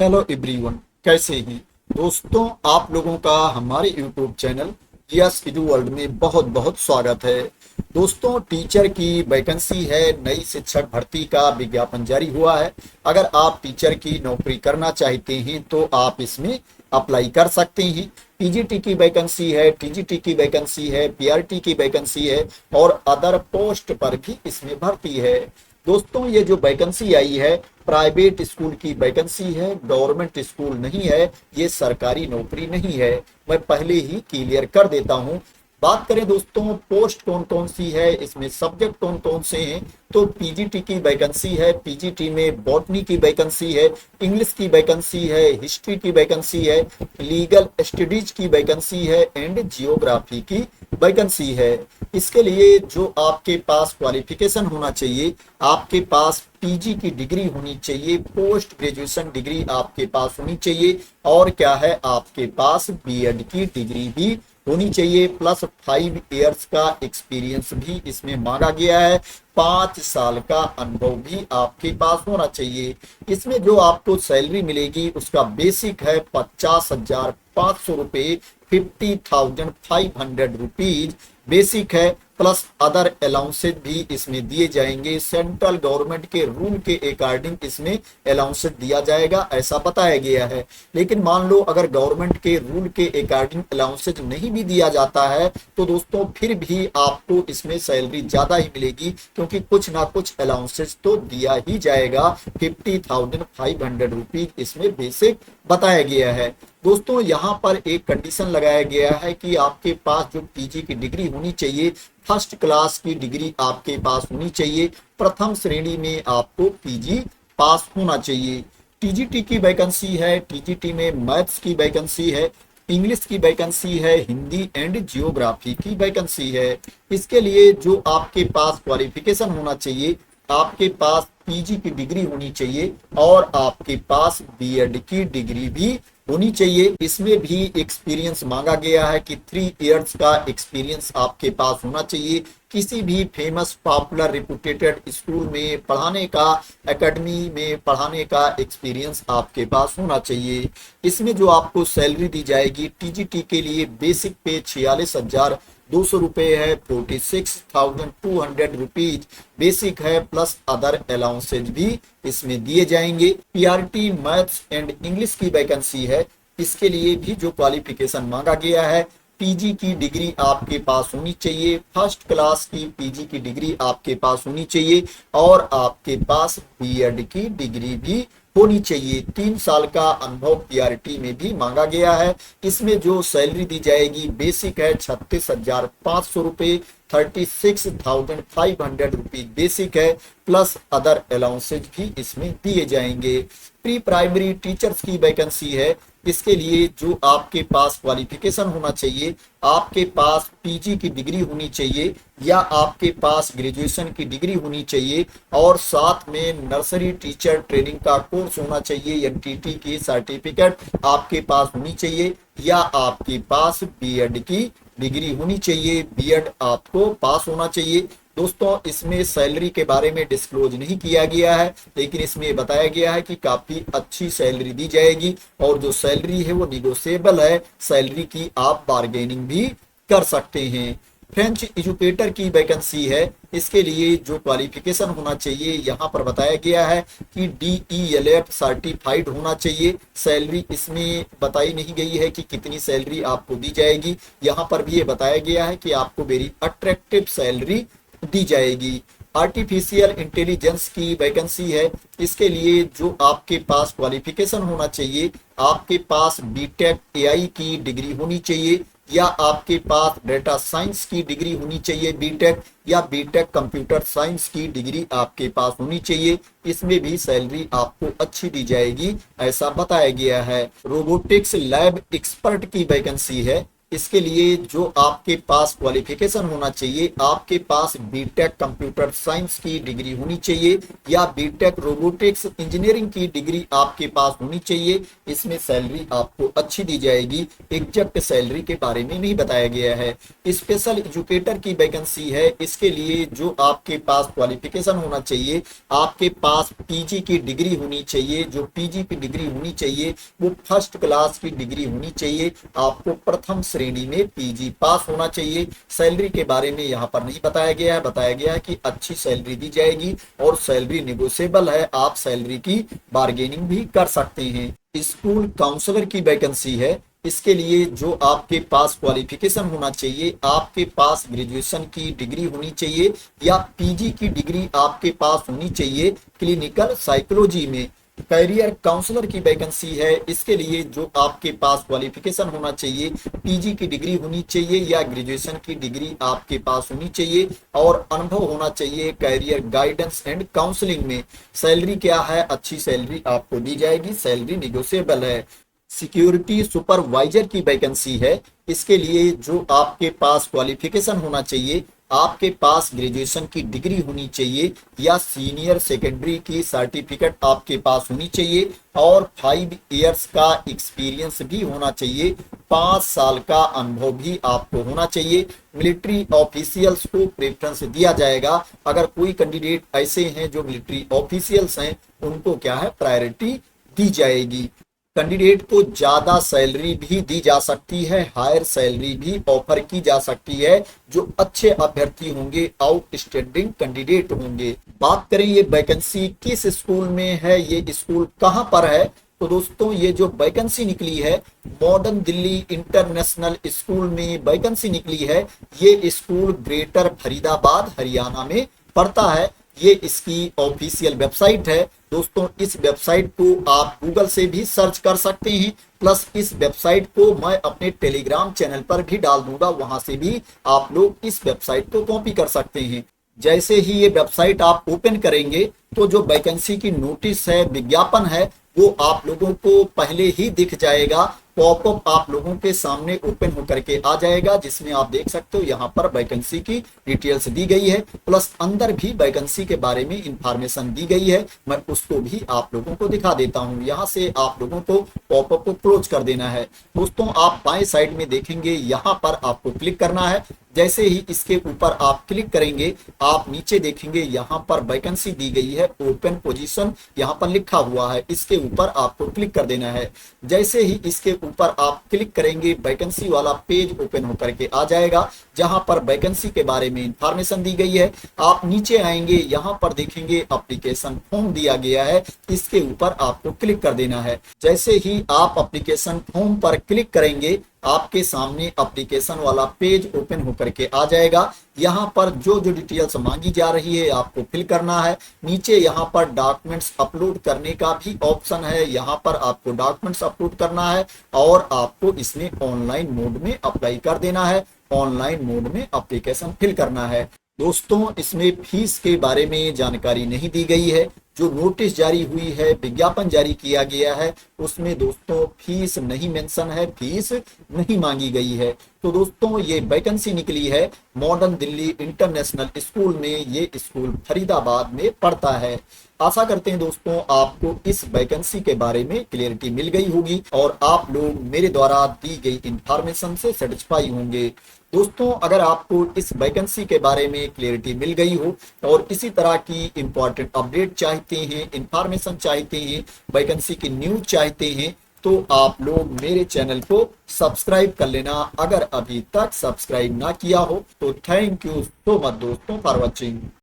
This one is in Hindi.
हेलो एवरीवन, कैसे हैं दोस्तों। आप लोगों का हमारे YouTube channel yes edu world में बहुत बहुत स्वागत है। दोस्तों, टीचर की वैकेंसी है, नई शिक्षक भर्ती का विज्ञापन जारी हुआ है। अगर आप टीचर की नौकरी करना चाहते हैं तो आप इसमें अप्लाई कर सकते हैं। पीजीटी की वैकेंसी है, टीजीटी की वैकेंसी है, पीआरटी की वैकेंसी है और अदर पोस्ट पर भी इसमें भर्ती है। दोस्तों, ये जो वैकेंसी आई है प्राइवेट स्कूल की वैकेंसी है, गवर्नमेंट स्कूल नहीं है, ये सरकारी नौकरी नहीं है। मैं पहले ही क्लियर कर देता हूं। बात करें दोस्तों, पोस्ट कौन कौन सी है, इसमें सब्जेक्ट कौन कौन से हैं, तो पीजीटी की वैकेंसी है। पीजीटी में बॉटनी की वैकेंसी है, इंग्लिश की वैकेंसी है, हिस्ट्री की वैकेंसी है, लीगल स्टडीज की वैकेंसी है एंड जियोग्राफी की वैकेंसी है। इसके लिए जो आपके पास क्वालिफिकेशन होना चाहिए, आपके पास पीजी की डिग्री होनी चाहिए, पोस्ट ग्रेजुएशन डिग्री आपके पास होनी चाहिए और क्या है, आपके पास बीएड की डिग्री भी होनी चाहिए, प्लस 5 इयर्स का एक्सपीरियंस भी इसमें मांगा गया है। 5 साल का अनुभव भी आपके पास होना चाहिए। इसमें जो आपको सैलरी मिलेगी उसका बेसिक है 50,500 रुपये, 50,500 रुपीज बेसिक है, प्लस अदर अलाउंसेज भी इसमें दिए जाएंगे। सेंट्रल गवर्नमेंट के रूल के अकॉर्डिंग इसमें अलाउंसेज दिया जाएगा, ऐसा बताया गया है। लेकिन मान लो अगर गवर्नमेंट के रूल के अकॉर्डिंग अलाउंसेज नहीं भी दिया जाता है तो दोस्तों फिर भी आपको इसमें सैलरी ज्यादा ही मिलेगी, क्योंकि कुछ ना कुछ अलाउंसेज तो दिया ही जाएगा। 50,500 रुपीज इसमें बेसिक बताया गया है। दोस्तों, यहाँ पर एक कंडीशन लगाया गया है कि आपके पास जो पीजी की डिग्री होनी चाहिए, फर्स्ट क्लास की डिग्री आपके पास होनी चाहिए। प्रथम श्रेणी में आपको पीजी पास होना चाहिए। टीजीटी की वैकेंसी है, टीजीटी में मैथ्स की वैकेंसी है, इंग्लिश की वैकेंसी है, हिंदी एंड जियोग्राफी की वैकेंसी है। इसके लिए जो आपके पास क्वालिफिकेशन होना चाहिए, आपके पास पीजी की डिग्री होनी चाहिए और आपके पास बीएड की डिग्री भी होनी चाहिए। इसमें भी एक्सपीरियंस मांगा गया है कि 3 इयर्स का एक्सपीरियंस आपके पास होना चाहिए। किसी भी फेमस पॉपुलर रिप्यूटेड स्कूल में पढ़ाने का, एकेडमी में पढ़ाने का एक्सपीरियंस आपके पास होना चाहिए। इसमें जो आपको सैलरी दी जाएगी, टीजीटी के लिए बेसिक पे 46,200 रुपये है, 46,200 रुपीज बेसिक है, प्लस अदर अलाउंसेज भी इसमें दिए जाएंगे। पीआरटी मैथ्स एंड इंग्लिश की वैकेंसी है। इसके लिए भी जो क्वालिफिकेशन मांगा गया है, पीजी की डिग्री आपके पास होनी चाहिए, फर्स्ट क्लास की पीजी की डिग्री आपके पास होनी चाहिए और आपके पास बीएड की डिग्री भी होनी चाहिए। 3 साल का अनुभव पीआरटी में भी मांगा गया है। इसमें जो सैलरी दी जाएगी बेसिक है 36,500 रुपये, 36,500 रुपीज बेसिक है, प्लस अदर अलाउंसेज भी इसमें दिए जाएंगे। प्री प्राइमरी टीचर्स की वैकेंसी है। इसके लिए जो आपके पास क्वालिफिकेशन होना चाहिए, आपके पास पीजी की डिग्री होनी चाहिए या आपके पास ग्रेजुएशन की डिग्री होनी चाहिए और साथ में नर्सरी टीचर ट्रेनिंग का कोर्स होना चाहिए, एनटीटी की सर्टिफिकेट आपके पास होनी चाहिए या आपके पास बीएड की डिग्री होनी चाहिए, बीएड आपको पास होना चाहिए। दोस्तों, इसमें सैलरी के बारे में डिस्क्लोज नहीं किया गया है, लेकिन इसमें बताया गया है कि काफी अच्छी सैलरी दी जाएगी और जो सैलरी है वो निगोशिएबल है। सैलरी की आप बार्गेनिंग भी कर सकते हैं। फ्रेंच एजुकेटर की वैकेंसी है। इसके लिए जो क्वालिफिकेशन होना चाहिए, यहाँ पर बताया गया है कि DELF सर्टिफाइड होना चाहिए। सैलरी इसमें बताई नहीं गई है कि कितनी सैलरी आपको दी जाएगी। यहाँ पर भी ये बताया गया है कि आपको वेरी अट्रैक्टिव सैलरी दी जाएगी। आर्टिफिशियल इंटेलिजेंस की वैकेंसी है। इसके लिए जो आपके पास क्वालिफिकेशन होना चाहिए, आपके पास बीटेक एआई की डिग्री होनी चाहिए या आपके पास डेटा साइंस की डिग्री होनी चाहिए बीटेक, या बीटेक कंप्यूटर साइंस की डिग्री आपके पास होनी चाहिए। इसमें भी सैलरी आपको अच्छी दी जाएगी, ऐसा बताया गया है। रोबोटिक्स लैब एक्सपर्ट की वैकेंसी है। इसके लिए जो आपके पास क्वालिफिकेशन होना चाहिए, आपके पास बीटेक कंप्यूटर साइंस की डिग्री होनी चाहिए या बीटेक रोबोटिक्स इंजीनियरिंग की डिग्री आपके पास होनी चाहिए। इसमें सैलरी आपको अच्छी दी जाएगी। एग्जैक्ट सैलरी के बारे में नहीं बताया गया है। स्पेशल एजुकेटर की वैकेंसी है। इसके लिए जो आपके पास क्वालिफिकेशन होना चाहिए, आपके पास पीजी की डिग्री होनी चाहिए। जो पीजी की डिग्री होनी चाहिए वो फर्स्ट क्लास की डिग्री होनी चाहिए। आपको प्रथम श्रेणी में पीजी पास होना चाहिए। सैलरी के बारे में यहाँ पर नहीं बताया गया है। बताया गया है कि अच्छी सैलरी दी जाएगी और सैलरी निगोशिएबल है। आप सैलरी की बार्गेनिंग भी कर सकते हैं। स्कूल काउंसलर की वैकेंसी है। इसके लिए जो आपके पास क्वालिफिकेशन होना चाहिए, आपके पास ग्रेजुएशन की डिग्री होनी चाहिए या पीजी की डिग्री आपके पास होनी चाहिए क्लिनिकल साइकोलॉजी में। कैरियर काउंसलर की वैकेंसी है। इसके लिए जो आपके पास क्वालिफिकेशन होना चाहिए, पीजी की डिग्री होनी चाहिए या ग्रेजुएशन की डिग्री आपके पास होनी चाहिए और अनुभव होना चाहिए कैरियर गाइडेंस एंड काउंसलिंग में। सैलरी क्या है? अच्छी सैलरी आपको दी जाएगी। सैलरी निगोशिएबल है। सिक्योरिटी सुपरवाइजर की वैकेंसी है। इसके लिए जो आपके पास क्वालिफिकेशन होना चाहिए, आपके पास ग्रेजुएशन की डिग्री होनी चाहिए या सीनियर सेकेंडरी की सर्टिफिकेट आपके पास होनी चाहिए और 5 इयर्स का एक्सपीरियंस भी होना चाहिए। 5 साल का अनुभव भी आपको होना चाहिए। मिलिट्री ऑफिशियल्स को प्रेफरेंस दिया जाएगा। अगर कोई कैंडिडेट ऐसे हैं जो मिलिट्री ऑफिशियल्स हैं, उनको क्या है, प्रायोरिटी दी जाएगी। कैंडिडेट को ज्यादा सैलरी भी दी जा सकती है, हायर सैलरी भी ऑफर की जा सकती है जो अच्छे अभ्यर्थी होंगे, आउटस्टैंडिंग कैंडिडेट होंगे। बात करें ये वैकेंसी किस स्कूल में है, ये स्कूल कहां पर है, तो दोस्तों ये जो वैकेंसी निकली है मॉडर्न दिल्ली इंटरनेशनल स्कूल में वैकेंसी निकली है। ये स्कूल ग्रेटर फरीदाबाद हरियाणा में पड़ता है। ये इसकी ऑफिशियल वेबसाइट है। दोस्तों इस वेबसाइट को आप गूगल से भी सर्च कर सकते हैं, प्लस इस वेबसाइट को मैं अपने टेलीग्राम चैनल पर भी डाल दूंगा, वहां से भी आप लोग इस वेबसाइट को कॉपी कर सकते हैं। जैसे ही ये वेबसाइट आप ओपन करेंगे तो जो वैकेंसी की नोटिस है, विज्ञापन है, वो आप लोगों को पहले ही दिख जाएगा। पॉपअप आप लोगों के सामने ओपन होकर के आ जाएगा, जिसमें आप देख सकते हो यहाँ पर वैकेंसी की डिटेल्स दी गई है, प्लस अंदर भी वैकेंसी के बारे में इंफॉर्मेशन दी गई है। मैं उसको भी आप लोगों को दिखा देता हूँ। यहाँ से आप लोगों को पॉपअप को क्लोज कर देना है। दोस्तों आप बाएं साइड में देखेंगे, यहाँ पर आपको क्लिक करना है। जैसे ही इसके ऊपर आप क्लिक करेंगे, आप नीचे देखेंगे यहाँ पर वैकेंसी दी गई है, ओपन पोजीशन यहाँ पर लिखा हुआ है। इसके ऊपर आपको क्लिक कर देना है। जैसे ही इसके ऊपर आप क्लिक करेंगे, वैकेंसी वाला पेज ओपन होकर के आ जाएगा, जहां पर वैकेंसी के बारे में इंफॉर्मेशन दी गई है। आप नीचे आएंगे, यहाँ पर देखेंगे एप्लीकेशन फॉर्म दिया गया है, इसके ऊपर आपको क्लिक कर देना है। जैसे ही आप एप्लीकेशन फॉर्म पर क्लिक करेंगे, आपके सामने एप्लीकेशन वाला पेज ओपन होकर के आ जाएगा। यहाँ पर जो जो डिटेल्स मांगी जा रही है आपको फिल करना है। नीचे यहाँ पर डॉक्यूमेंट्स अपलोड करने का भी ऑप्शन है, यहाँ पर आपको डॉक्यूमेंट्स अपलोड करना है और आपको इसमें ऑनलाइन मोड में अप्लाई कर देना है। ऑनलाइन मोड में एप्लीकेशन फिल करना है। दोस्तों इसमें फीस के बारे में जानकारी नहीं दी गई है। जो नोटिस जारी हुई है, विज्ञापन जारी किया गया है, उसमें दोस्तों फीस नहीं मेंशन है, फीस नहीं मांगी गई है। तो दोस्तों ये वैकेंसी निकली है मॉडर्न दिल्ली इंटरनेशनल स्कूल में। ये स्कूल फरीदाबाद में पड़ता है। आशा करते हैं दोस्तों आपको इस वैकेंसी के बारे में क्लियरिटी मिल गई होगी और आप लोग मेरे द्वारा दी गई इंफॉर्मेशन से सेटिस्फाई होंगे। दोस्तों अगर आपको इस वैकेंसी के बारे में क्लियरिटी मिल गई हो और इसी तरह की इंपॉर्टेंट अपडेट चाहते हैं, इंफॉर्मेशन चाहते हैं, वैकेंसी की न्यूज चाहते हैं, तो आप लोग मेरे चैनल को सब्सक्राइब कर लेना अगर अभी तक सब्सक्राइब ना किया हो तो। थैंक यू सो मच दोस्तों फॉर वॉचिंग।